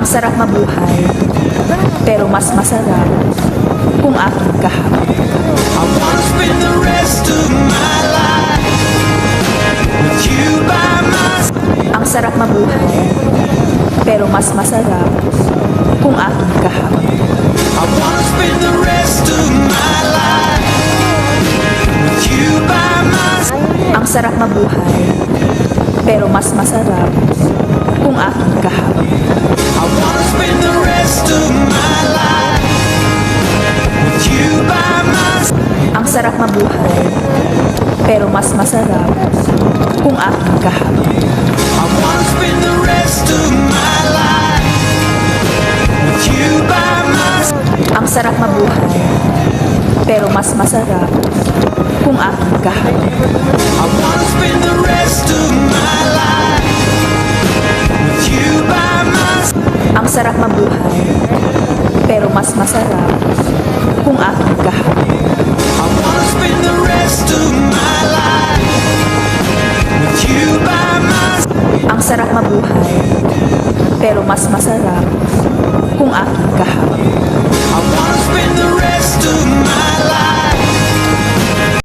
Ang sarap mabuhay, pero mas masarap kung aking kaharap. I wanna spend the rest of my life with you by my side. Ang sarap mabuhay, pero mas masarap kung aking kaharap. I wanna spend the rest of my life with you by my side. Ang sarap mabuhay, pero mas masarap kung aking kaharap. I wanna spend the rest of my life with you by my side. Ang sarap mabuhay, pero mas masarap kung aking kaharap. I wanna spend the rest of my life with you by my side. Ang sarap mabuhay, pero mas masarap kung aking kaharap. I wanna spend the rest of my life with you by my side. Ang sarap mabuhay, pero mas masarap kung aking kaharap. I wanna spend the rest of my life with you by my side. Ang sarap mabuhay, pero mas masarap kung aking kaharap.